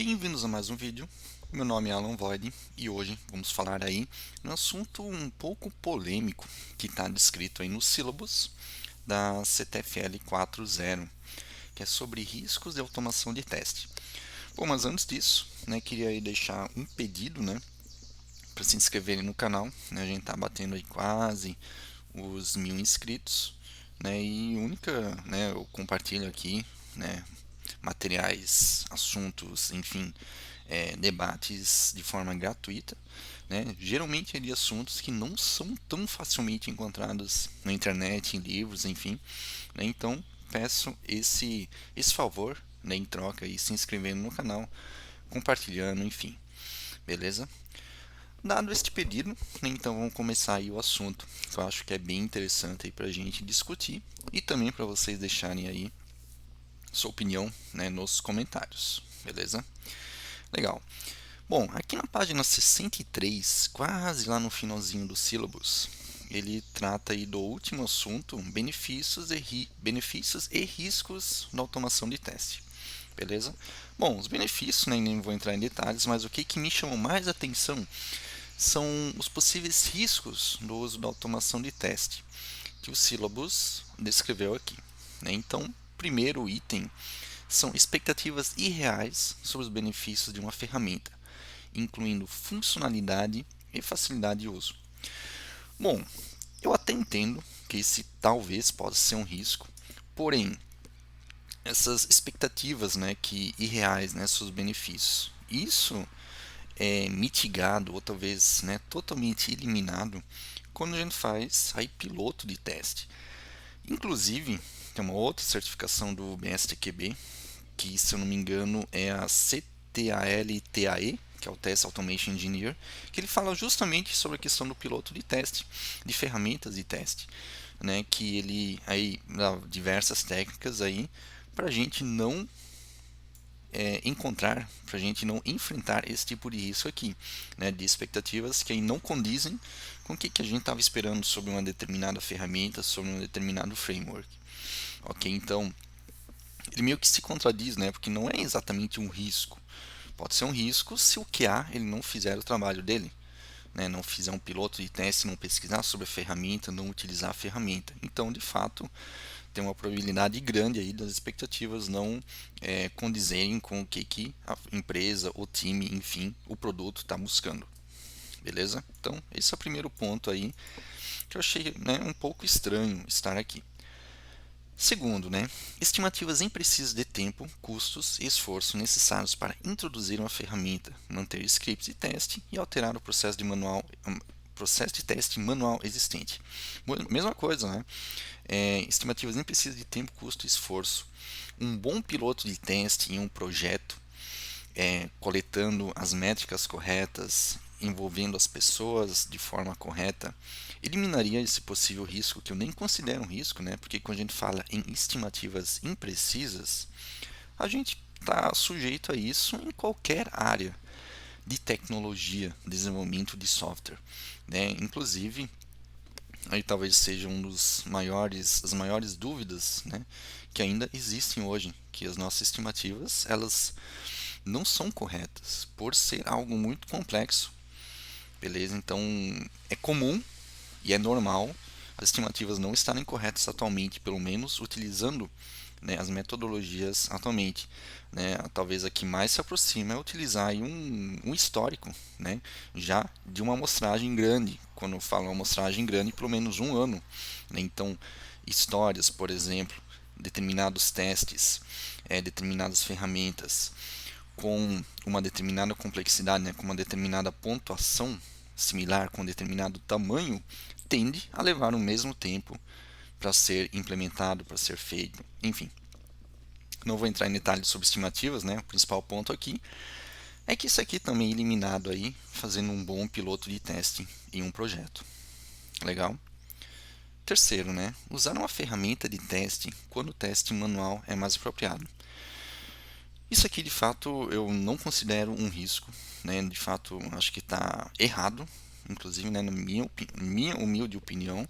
Bem-vindos a mais um vídeo. Meu nome é Alan Void e hoje vamos falar aí de um assunto um pouco polêmico que está descrito aí no sílabus da CTFL 4.0, que é sobre riscos de automação de teste. Bom, mas antes disso, queria aí deixar um pedido, para se inscreverem no canal. A gente está batendo aí quase os 1.000 inscritos, e eu compartilho aqui, materiais, assuntos, enfim, debates de forma gratuita, geralmente é de assuntos que não são tão facilmente encontrados na internet, em livros, enfim, então peço esse favor, em troca, e se inscrevendo no canal, compartilhando, enfim, beleza? Dado este pedido, então vamos começar aí o assunto, que eu acho que é bem interessante para a gente discutir e também para vocês deixarem aí sua opinião, nos comentários, beleza? Legal. Bom, aqui na página 63, quase lá no finalzinho do sílabus, ele trata aí do último assunto, benefícios e riscos da automação de teste. Beleza? Bom, os benefícios, nem vou entrar em detalhes, mas o que me chamou mais atenção são os possíveis riscos do uso da automação de teste, que o sílabus descreveu aqui. Então, primeiro item são expectativas irreais sobre os benefícios de uma ferramenta, incluindo funcionalidade e facilidade de uso. Bom, eu até entendo que esse talvez possa ser um risco, porém, essas expectativas que irreais sobre os benefícios, isso é mitigado ou talvez totalmente eliminado quando a gente faz aí piloto de teste. Inclusive, tem uma outra certificação do BSTQB, que se eu não me engano é a CTALTAE, que é o Test Automation Engineer, que ele fala justamente sobre a questão do piloto de teste, de ferramentas de teste, que ele aí dá diversas técnicas aí para a gente não encontrar, para a gente não enfrentar esse tipo de risco aqui, de expectativas que aí não condizem com o que a gente estava esperando sobre uma determinada ferramenta, sobre um determinado framework. Ok, então ele meio que se contradiz, porque não é exatamente um risco. Pode ser um risco se o QA ele não fizer o trabalho dele, não fizer um piloto de teste, não pesquisar sobre a ferramenta, não utilizar a ferramenta. Então, de fato, tem uma probabilidade grande aí das expectativas não condizerem com o que a empresa, o time, enfim, o produto está buscando. Beleza? Então, esse é o primeiro ponto aí que eu achei um pouco estranho estar aqui. Segundo, estimativas imprecisas de tempo, custos e esforço necessários para introduzir uma ferramenta, manter scripts de teste e alterar o processo de teste manual existente. Mesma coisa, estimativas imprecisas de tempo, custo e esforço. Um bom piloto de teste em um projeto, coletando as métricas corretas, envolvendo as pessoas de forma correta, eliminaria esse possível risco, que eu nem considero um risco, porque quando a gente fala em estimativas imprecisas, a gente está sujeito a isso em qualquer área de tecnologia, desenvolvimento de software. Inclusive, aí talvez seja as maiores dúvidas, que ainda existem hoje, que as nossas estimativas elas não são corretas por ser algo muito complexo, beleza? Então é comum e é normal as estimativas não estarem corretas atualmente, pelo menos utilizando as metodologias atualmente. Talvez a que mais se aproxima é utilizar aí um histórico, já de uma amostragem grande. Quando eu falo amostragem grande, pelo menos um ano. Então, histórias, por exemplo, determinados testes, determinadas ferramentas com uma determinada complexidade, com uma determinada pontuação similar, com um determinado tamanho, tende a levar o mesmo tempo para ser implementado, para ser feito, enfim. Não vou entrar em detalhes sobre estimativas, o principal ponto aqui é que isso aqui também é eliminado aí, fazendo um bom piloto de teste em um projeto. Legal? Terceiro, usar uma ferramenta de teste quando o teste manual é mais apropriado. Isso aqui, de fato, eu não considero um risco, de fato, acho que está errado, inclusive, na minha humilde opinião,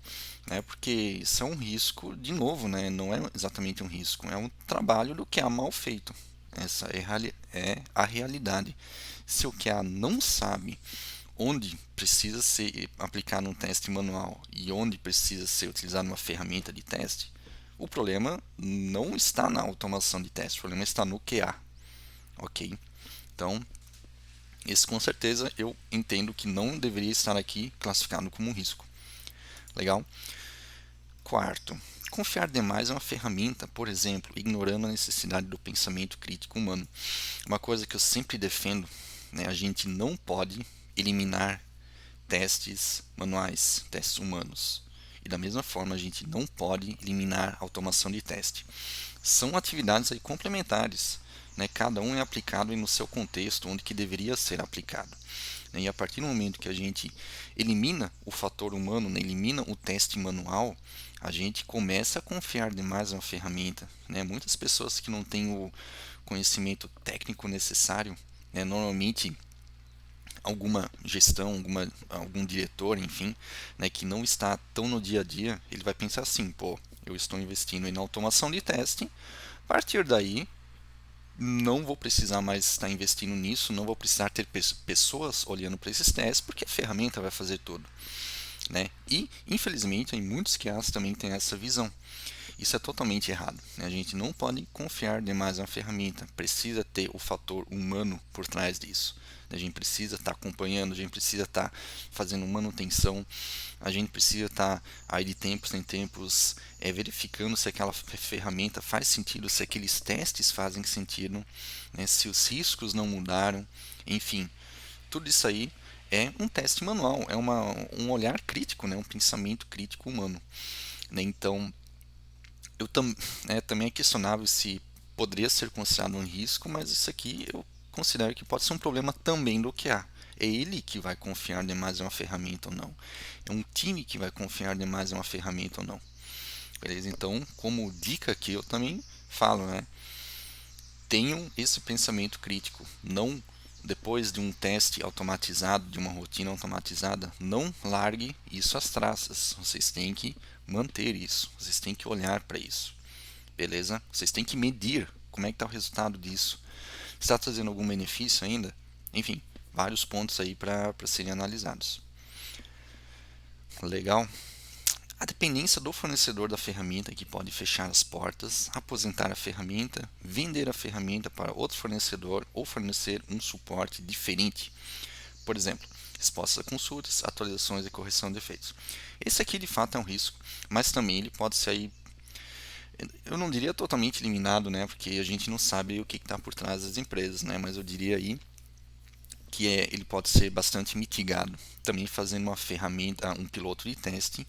porque isso é um risco, de novo, não é exatamente um risco, é um trabalho do que é mal feito, Essa é a realidade. Se o QA não sabe onde precisa ser aplicado um teste manual e onde precisa ser utilizada uma ferramenta de teste, o problema não está na automação de teste, o problema está no QA, ok? Então, esse com certeza eu entendo que não deveria estar aqui classificado como um risco. Legal? Quarto, confiar demais em uma ferramenta, por exemplo, ignorando a necessidade do pensamento crítico humano. Uma coisa que eu sempre defendo, né, a gente não pode eliminar testes manuais, testes humanos. E da mesma forma, a gente não pode eliminar automação de teste. São atividades aí complementares, né? Cada um é aplicado no seu contexto, onde que deveria ser aplicado. Né? E a partir do momento que a gente elimina o fator humano, né? Elimina o teste manual, a gente começa a confiar demais na ferramenta. Né? Muitas pessoas que não têm o conhecimento técnico necessário, né? Normalmente alguma gestão, algum diretor, enfim, né, que não está tão no dia a dia, ele vai pensar assim, pô, eu estou investindo em automação de teste, a partir daí não vou precisar mais estar investindo nisso, não vou precisar ter pessoas olhando para esses testes, porque a ferramenta vai fazer tudo. Né? E, infelizmente, em muitos QAs também tem essa visão. Isso é totalmente errado. Né? A gente não pode confiar demais na ferramenta, precisa ter o fator humano por trás disso. A gente precisa estar acompanhando, a gente precisa estar fazendo manutenção, a gente precisa estar aí de tempos em tempos verificando se aquela ferramenta faz sentido, se aqueles testes fazem sentido, né? Se os riscos não mudaram, enfim, tudo isso aí é um teste manual, é um olhar crítico, né? Um pensamento crítico humano. Né? Então, também é questionável se poderia ser considerado um risco, mas isso aqui eu considero que pode ser um problema também do QA. É ele que vai confiar demais em uma ferramenta ou não. É um time que vai confiar demais em uma ferramenta ou não. Beleza? Então, como dica aqui, eu também falo, né? Tenham esse pensamento crítico. Não, depois de um teste automatizado, de uma rotina automatizada, não largue isso às traças. Vocês têm que manter isso. Vocês têm que olhar para isso. Beleza? Vocês têm que medir como é que está o resultado disso. Está trazendo algum benefício ainda? Enfim, vários pontos aí para serem analisados. Legal? A dependência do fornecedor da ferramenta, que pode fechar as portas, aposentar a ferramenta, vender a ferramenta para outro fornecedor ou fornecer um suporte diferente. Por exemplo, respostas a consultas, atualizações e correção de defeitos. Esse aqui de fato é um risco, mas também ele pode ser aí, eu não diria totalmente eliminado, né, porque a gente não sabe o que está por trás das empresas, né, mas eu diria aí que ele pode ser bastante mitigado, também fazendo uma ferramenta, um piloto de teste,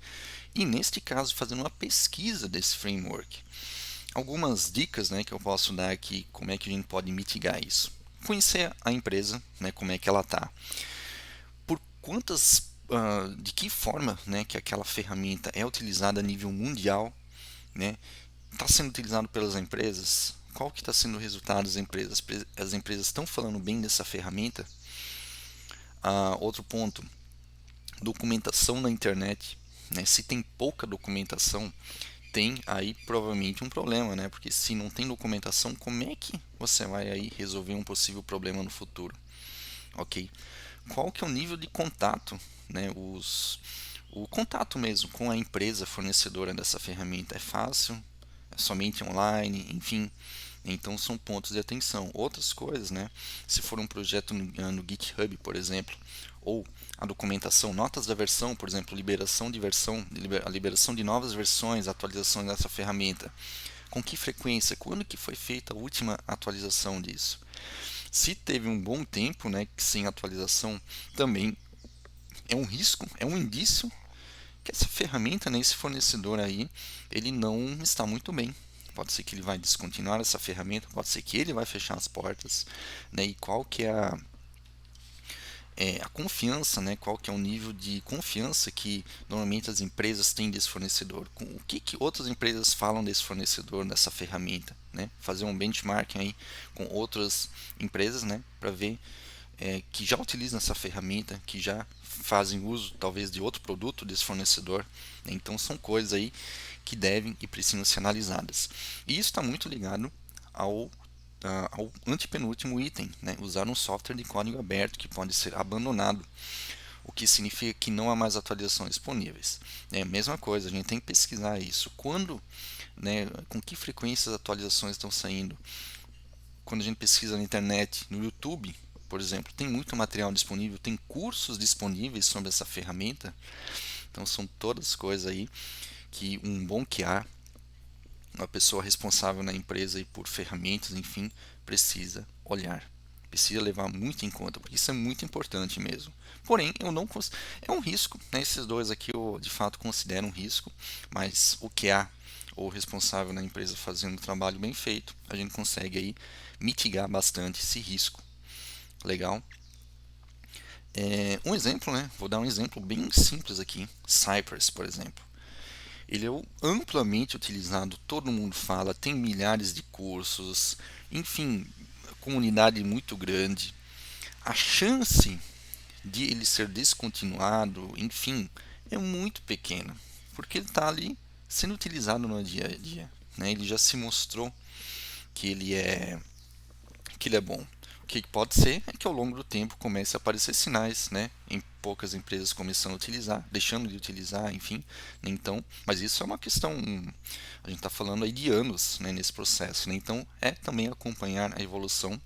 e neste caso fazendo uma pesquisa desse framework. Algumas dicas, né, que eu posso dar aqui, como é que a gente pode mitigar isso. Conhecer a empresa, né, como é que ela está. Por quantas, de que forma, né, que aquela ferramenta é utilizada a nível mundial, né, está sendo utilizado pelas empresas, qual que está sendo o resultado das empresas? As empresas estão falando bem dessa ferramenta? Outro ponto, documentação na internet. Né? Se tem pouca documentação, tem aí provavelmente um problema, né? Porque se não tem documentação, como é que você vai aí resolver um possível problema no futuro? Ok? Qual que é o nível de contato, né? O contato mesmo com a empresa fornecedora dessa ferramenta é fácil, é somente online, enfim. Então são pontos de atenção. Outras coisas, né? Se for um projeto no GitHub, por exemplo, ou a documentação, notas da versão, por exemplo, liberação de versão, a liberação de novas versões, atualizações dessa ferramenta. Com que frequência? Quando que foi feita a última atualização disso? Se teve um bom tempo, né, sem atualização, também é um risco, é um indício que essa ferramenta, né, esse fornecedor aí, ele não está muito bem. Pode ser que ele vai descontinuar essa ferramenta, pode ser que ele vai fechar as portas, né? E qual que é a confiança, né? Qual que é o nível de confiança que normalmente as empresas têm desse fornecedor? O que outras empresas falam desse fornecedor, dessa ferramenta, né? Fazer um benchmarking aí com outras empresas, né? Para ver que já utilizam essa ferramenta, que já fazem uso talvez de outro produto desse fornecedor. Né? Então são coisas aí que devem e precisam ser analisadas. E isso está muito ligado ao ao antepenúltimo item, né? Usar um software de código aberto que pode ser abandonado, o que significa que não há mais atualizações disponíveis. É a mesma coisa, a gente tem que pesquisar isso. Quando, né, com que frequência as atualizações estão saindo? Quando a gente pesquisa na internet, no YouTube, por exemplo, tem muito material disponível, tem cursos disponíveis sobre essa ferramenta. Então são todas coisas aí que um bom QA, uma pessoa responsável na empresa e por ferramentas, enfim, precisa olhar. Precisa levar muito em conta, porque isso é muito importante mesmo. Porém, eu não é um risco, né? Esses dois aqui eu de fato considero um risco, mas o QA ou responsável na empresa fazendo um trabalho bem feito, a gente consegue aí mitigar bastante esse risco. Legal? Um exemplo, né? Vou dar um exemplo bem simples aqui. Cypress, por exemplo. Ele é amplamente utilizado, todo mundo fala, tem milhares de cursos, enfim, comunidade muito grande. A chance de ele ser descontinuado, enfim, é muito pequena, porque ele está ali sendo utilizado no dia a dia, né? Ele já se mostrou que ele é bom. O que pode ser é que ao longo do tempo comece a aparecer sinais, né, em poucas empresas começando a utilizar, deixando de utilizar, enfim, né? Então, mas isso é uma questão, a gente está falando aí de anos, né, nesse processo, né? Então é também acompanhar a evolução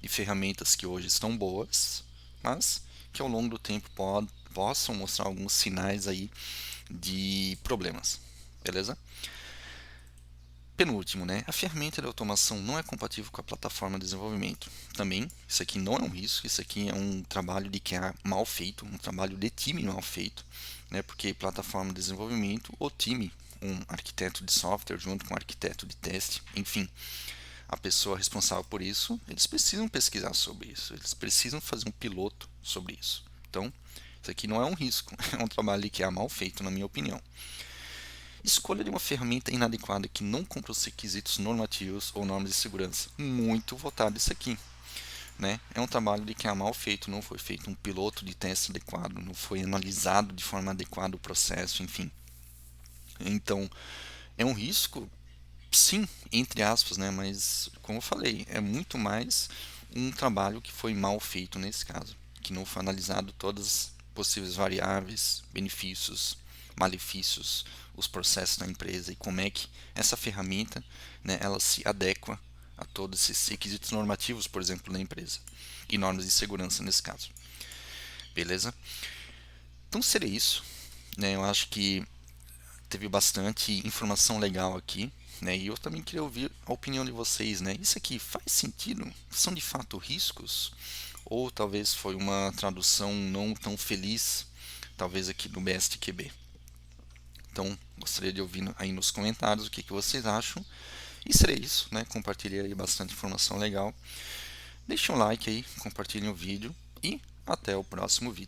de ferramentas que hoje estão boas, mas que ao longo do tempo possam mostrar alguns sinais aí de problemas, beleza? Penúltimo, né? A ferramenta de automação não é compatível com a plataforma de desenvolvimento. Também, isso aqui não é um risco, isso aqui é um trabalho de QA mal feito, um trabalho de time mal feito, né? Porque plataforma de desenvolvimento, o time, um arquiteto de software junto com um arquiteto de teste, enfim, a pessoa responsável por isso, eles precisam pesquisar sobre isso, eles precisam fazer um piloto sobre isso. Então, isso aqui não é um risco, é um trabalho de QA mal feito, na minha opinião. Escolha de uma ferramenta inadequada que não cumpra os requisitos normativos ou normas de segurança. Muito votado isso aqui. Né? É um trabalho de que é mal feito, não foi feito um piloto de teste adequado, não foi analisado de forma adequada o processo, enfim. Então, é um risco, sim, entre aspas, né? Mas, como eu falei, é muito mais um trabalho que foi mal feito nesse caso, que não foi analisado todas as possíveis variáveis, benefícios, malefícios, os processos da empresa e como é que essa ferramenta, né, ela se adequa a todos esses requisitos normativos, por exemplo, da empresa e normas de segurança nesse caso. Beleza? Então seria isso, né? Eu acho que teve bastante informação legal aqui, né? E eu também queria ouvir a opinião de vocês, né? Isso aqui faz sentido? São de fato riscos? Ou talvez foi uma tradução não tão feliz, talvez aqui do BSTQB. Então, gostaria de ouvir aí nos comentários o que vocês acham. E seria isso, né? Compartilhei aí bastante informação legal. Deixem um like aí, compartilhem o vídeo e até o próximo vídeo.